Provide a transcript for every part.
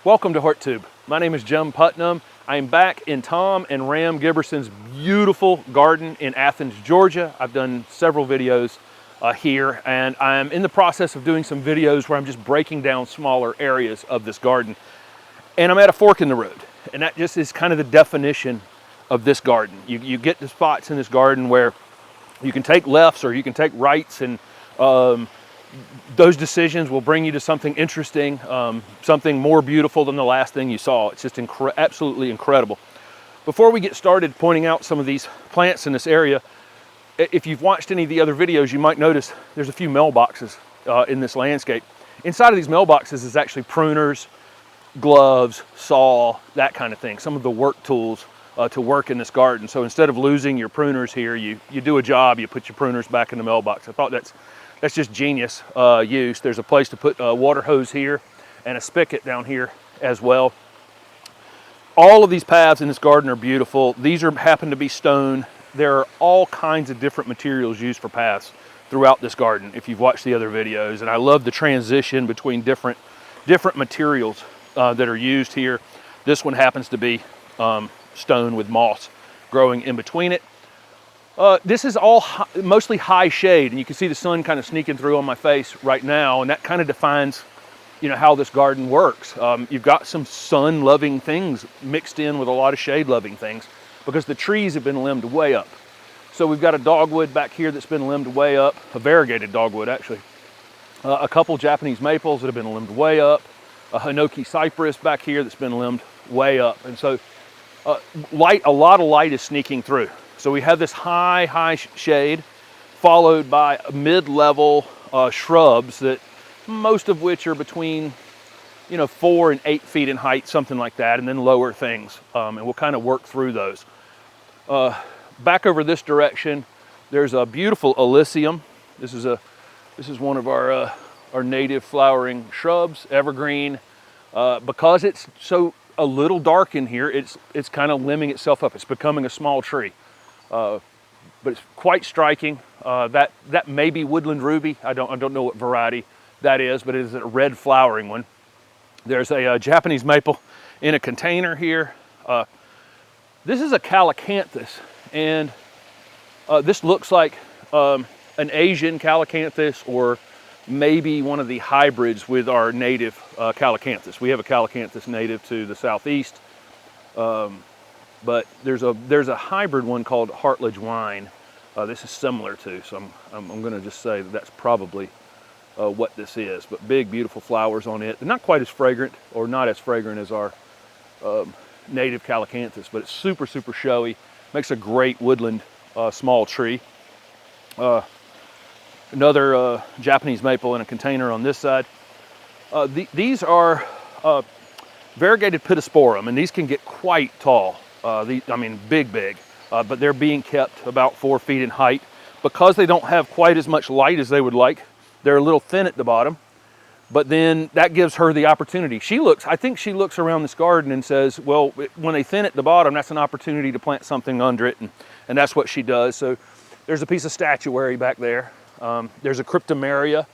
Welcome to HortTube. My name is Jim Putnam. I am back in Tom and Ram Giberson's beautiful garden in Athens, Georgia. I've done several videos here, and I'm in the process of doing some videos where I'm just breaking down smaller areas of this garden. And I'm at a fork in the road, and that just is kind of the definition of this garden. You get to spots in this garden where you can take lefts or you can take rights, and those decisions will bring you to something interesting, something more beautiful than the last thing you saw. It's just absolutely incredible. Before we get started pointing out some of these plants in this area, if you've watched any of the other videos, you might notice there's a few mailboxes in this landscape. Inside of these mailboxes is actually pruners, gloves, saw, that kind of thing, some of the work tools to work in this garden. So instead of losing your pruners here, you do a job, you put your pruners back in the mailbox. I thought that's just genius use. There's a place to put a water hose here and a spigot down here as well. All of these paths in this garden are beautiful. These happen to be stone. There are all kinds of different materials used for paths throughout this garden, if you've watched the other videos. And I love the transition between different materials that are used here. This one happens to be stone with moss growing in between it. This is all mostly high shade, and you can see the sun kind of sneaking through on my face right now, and that kind of defines, how this garden works. You've got some sun-loving things mixed in with a lot of shade-loving things because the trees have been limbed way up. So we've got a dogwood back here that's been limbed way up, a variegated dogwood actually. A couple Japanese maples that have been limbed way up, a Hinoki cypress back here that's been limbed way up, and so a lot of light is sneaking through. So we have this high shade followed by mid-level shrubs that most of which are between 4 and 8 feet in height, something like that, and then lower things, and we'll kind of work through those. Back over this direction, there's a beautiful Alyssium. This is one of our native flowering shrubs, evergreen. Because it's so a little dark in here, it's kind of limbing itself up. It's becoming a small tree. But it's quite striking. That may be woodland ruby. I don't know what variety that is, but it is a red flowering one. There's a Japanese maple in a container here. This is a calacanthus, and this looks like an Asian calacanthus or maybe one of the hybrids with our native calacanthus. We have a calacanthus native to the southeast. But there's a hybrid one called Hartledge Wine. This is similar to, so I'm going to just say that's probably what this is. But big, beautiful flowers on it. They're not quite as fragrant, or not as fragrant as our native calacanthus, but it's super, super showy. Makes a great woodland small tree. Another Japanese maple in a container on this side. These are Variegated Pittosporum, and these can get quite tall. Big, but they're being kept about 4 feet in height. Because they don't have quite as much light as they would like, they're a little thin at the bottom, but then that gives her the opportunity. I think she looks around this garden and says, well, when they thin at the bottom, that's an opportunity to plant something under it, and that's what she does. So there's a piece of statuary back there. There's a cryptomeria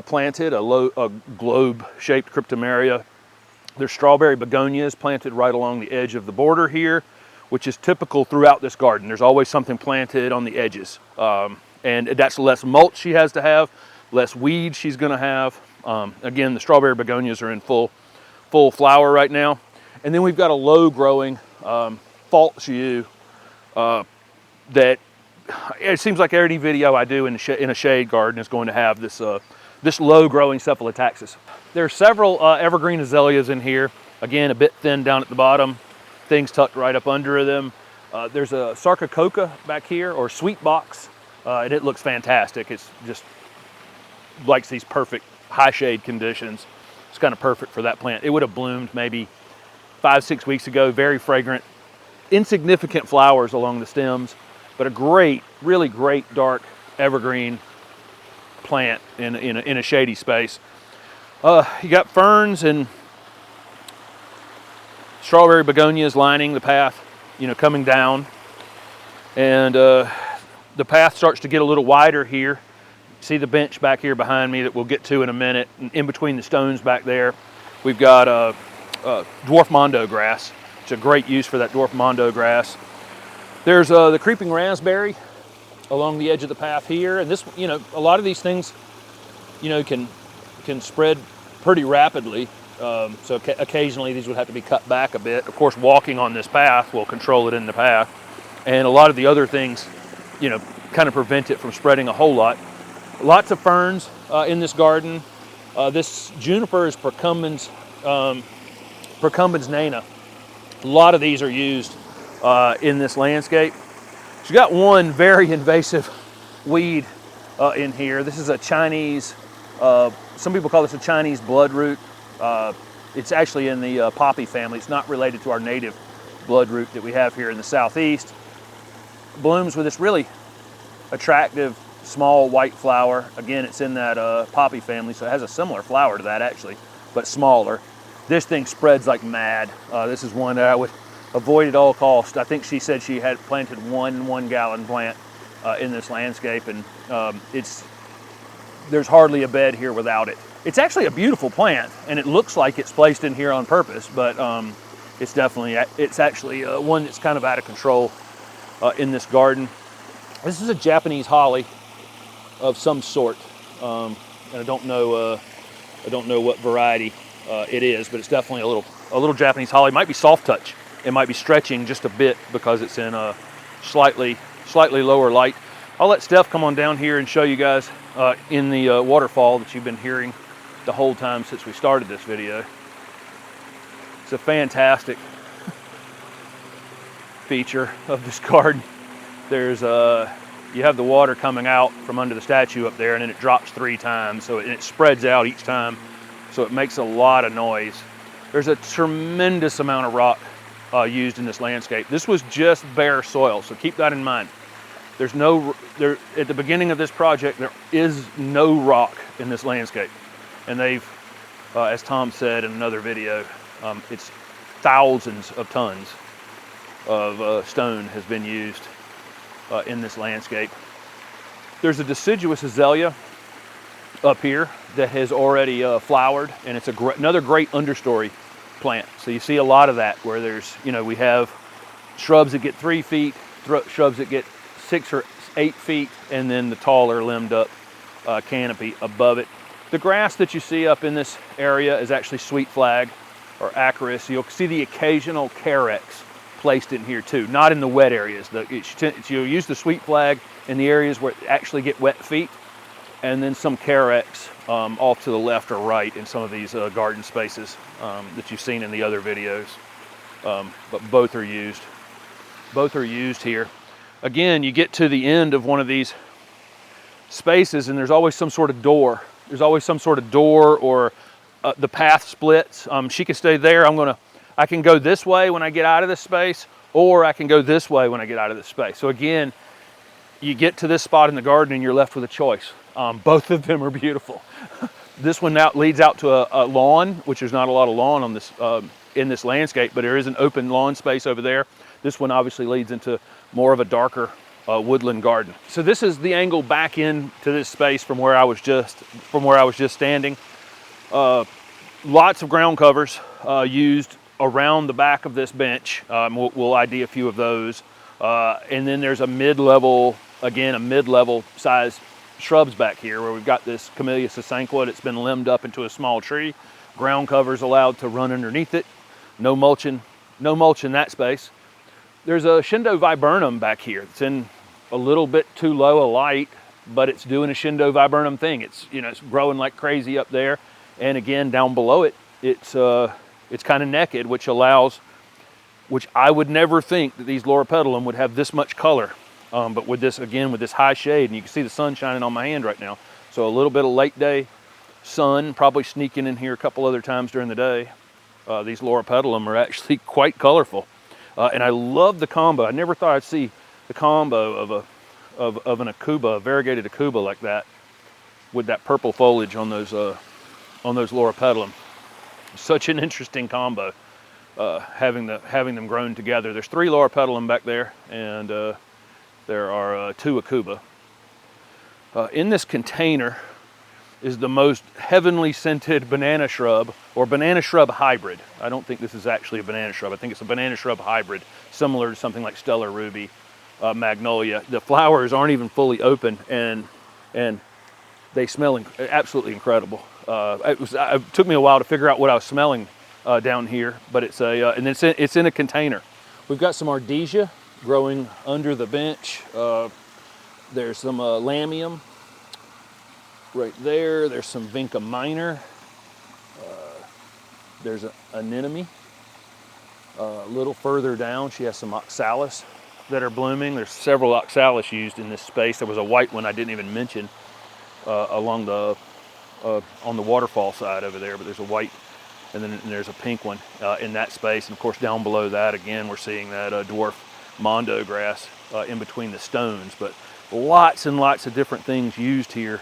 planted, a globe-shaped cryptomeria. There's strawberry begonias planted right along the edge of the border here, which is typical throughout this garden. There's always something planted on the edges. And that's less mulch she has to have, less weeds she's gonna have. Again, the strawberry begonias are in full flower right now. And then we've got a low-growing false yew that it seems like every video I do in a shade garden is going to have this low-growing cephalotaxis. There are several evergreen azaleas in here. Again, a bit thin down at the bottom, things tucked right up under them. There's a sarcococa back here, or sweet box, and it looks fantastic. It's just likes these perfect high shade conditions. It's kind of perfect for that plant. It would have bloomed maybe 5-6 weeks ago. Very fragrant, insignificant flowers along the stems, but a really great dark evergreen plant in a shady space. You got ferns and strawberry begonias lining the path, coming down. And the path starts to get a little wider here. See the bench back here behind me that we'll get to in a minute. And in between the stones back there, we've got dwarf mondo grass. It's a great use for that dwarf mondo grass. There's the creeping raspberry along the edge of the path here, and this, you know, a lot of these things, you know, can spread pretty rapidly. So occasionally these would have to be cut back a bit. Of course, walking on this path will control it in the path, and a lot of the other things, you know, kind of prevent it from spreading a whole lot. Lots of ferns in this garden. This juniper is Procumbens nana. A lot of these are used in this landscape. So you got one very invasive weed in here. This is a Chinese, some people call this a Chinese bloodroot. It's actually in the poppy family. It's not related to our native bloodroot that we have here in the southeast. Blooms with this really attractive small white flower. Again, it's in that poppy family, so it has a similar flower to that actually, but smaller. This thing spreads like mad. This is one that I would avoid at all costs. I think she said she had planted one 1-gallon plant in this landscape, and there's hardly a bed here without it. It's actually a beautiful plant, and it looks like it's placed in here on purpose, but it's actually one that's kind of out of control in this garden. This is a Japanese holly of some sort, and I don't know what variety it is, but it's definitely a little Japanese holly. It might be soft touch. It might be stretching just a bit because it's in a slightly lower light. I'll let Steph come on down here and show you guys in the waterfall that you've been hearing the whole time since we started this video. It's a fantastic feature of this garden. There's you have the water coming out from under the statue up there, and then it drops 3 times, so it spreads out each time, so it makes a lot of noise. There's a tremendous amount of rock used in this landscape. This was just bare soil, so keep that in mind. At the beginning of this project, there is no rock in this landscape, and they've, as Tom said in another video, it's thousands of tons of stone has been used in this landscape. There's a deciduous azalea up here that has already flowered, and it's another great understory plant. So you see a lot of that where there's, you know, we have shrubs that get 3 feet, shrubs that get 6 or 8 feet, and then the taller limbed up canopy above it. The grass that you see up in this area is actually sweet flag or acarus. You'll see the occasional carex placed in here too, not in the wet areas. You'll use the sweet flag in the areas where it actually get wet feet, and then some carex off to the left or right in some of these garden spaces that you've seen in the other videos. But both are used. Both are used here. Again, you get to the end of one of these spaces, and there's always some sort of door. There's always some sort of door, or the path splits. She can stay there. I can go this way when I get out of this space, or I can go this way when I get out of this space. So again, you get to this spot in the garden and you're left with a choice. Both of them are beautiful. This one now leads out to a lawn, which there's not a lot of lawn on this in this landscape, but there is an open lawn space over there. This one obviously leads into more of a darker woodland garden. So this is the angle back into this space from where I was just standing. Lots of ground covers used around the back of this bench. We'll ID a few of those. And then there's a mid-level size shrubs back here where we've got this Camellia sasanqua that's been limbed up into a small tree. Ground covers allowed to run underneath it. No mulch in that space. There's a Chindo Viburnum back here. It's in a little bit too low a light, but it's doing a Chindo Viburnum thing. It's growing like crazy up there. And again, down below it, it's kind of naked, which I would never think that these Loropetalum would have this much color. But with this high shade, and you can see the sun shining on my hand right now. So a little bit of late day sun, probably sneaking in here a couple other times during the day. These Loropetalum are actually quite colorful. And I love the combo. I never thought I'd see the combo of an Aucuba, a variegated Aucuba like that, with that purple foliage on those Loropetalum. Such an interesting combo, having them grown together. There's 3 Loropetalum back there, and there are 2 Aucuba. In this container is the most heavenly scented banana shrub, or banana shrub hybrid. I don't think this is actually a banana shrub. I think it's a banana shrub hybrid, similar to something like Stellar Ruby, Magnolia. The flowers aren't even fully open, and they smell absolutely incredible. It took me a while to figure out what I was smelling down here, but it's and it's in a container. We've got some Ardesia growing under the bench. There's some Lamium right there. There's some Vinca minor. There's an anemone. A little further down, she has some oxalis that are blooming. There's several oxalis used in this space. There was a white one I didn't even mention along the on the waterfall side over there, but there's a white, and then there's a pink one in that space. And of course, down below that, again, we're seeing that dwarf mondo grass in between the stones. But lots and lots of different things used here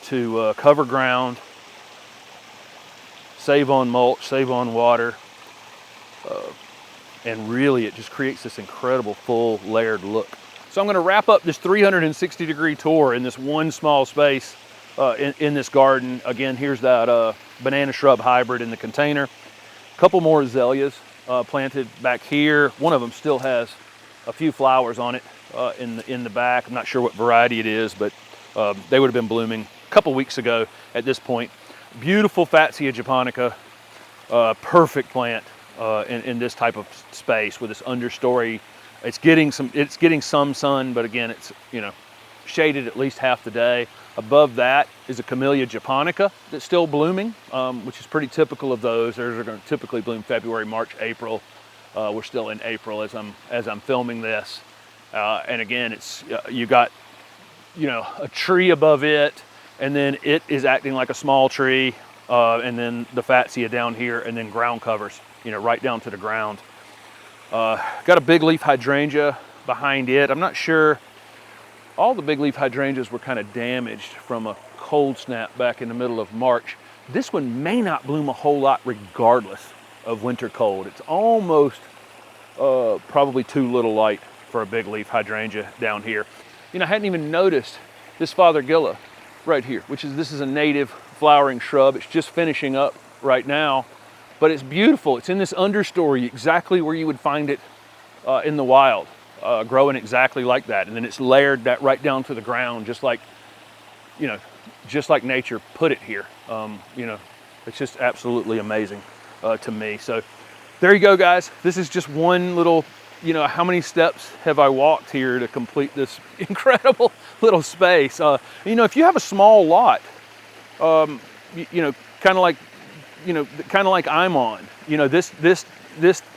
to cover ground, save on mulch, save on water, and really it just creates this incredible full layered look. So I'm going to wrap up this 360-degree tour in this one small space in this garden. Again, here's that banana shrub hybrid in the container. A couple more azaleas planted back here. One of them still has a few flowers on it in the back. I'm not sure what variety it is, but they would have been blooming a couple weeks ago at this point. Beautiful Fatsia japonica, perfect plant in this type of space with this understory. It's getting some sun, but again, it's, you know, shaded at least half the day. Above that is a Camellia japonica that's still blooming, which is pretty typical of those. Those are going to typically bloom February, March, April. We're still in April as I'm filming this, and again, it's you got, you know, a tree above it, and then it is acting like a small tree, and then the Fatsia down here, and then ground covers, you know, right down to the ground. Got a big leaf hydrangea behind it. I'm not sure. All the big leaf hydrangeas were kind of damaged from a cold snap back in the middle of March. This one may not bloom a whole lot regardless of winter cold. It's almost probably too little light for a big leaf hydrangea down here. You know, I hadn't even noticed this Variegated right here, this is a native flowering shrub. It's just finishing up right now, but it's beautiful. It's in this understory, exactly where you would find it in the wild. Growing exactly like that, and then it's layered that right down to the ground, just like, you know, just like nature put it here. You know, it's just absolutely amazing to me. So there you go, guys. This is just one little, you know, how many steps have I walked here to complete this incredible little space? You know, if you have a small lot, you know, kind of like I'm on, you know, this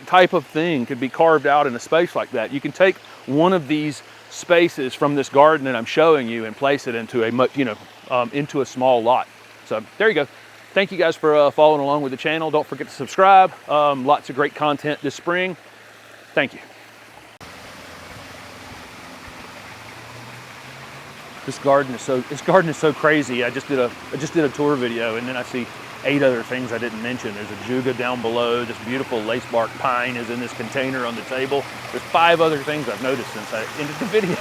type of thing could be carved out in a space like that. You can take one of these spaces from this garden that I'm showing you and place it into into a small lot. So there you go. Thank you guys for following along with the channel. Don't forget to subscribe. Lots of great content this spring. Thank you. This garden is so crazy. I just did a tour video, and then I see 8 other things I didn't mention. There's a juga down below. This beautiful lace bark pine is in this container on the table. There's 5 other things I've noticed since I ended the video.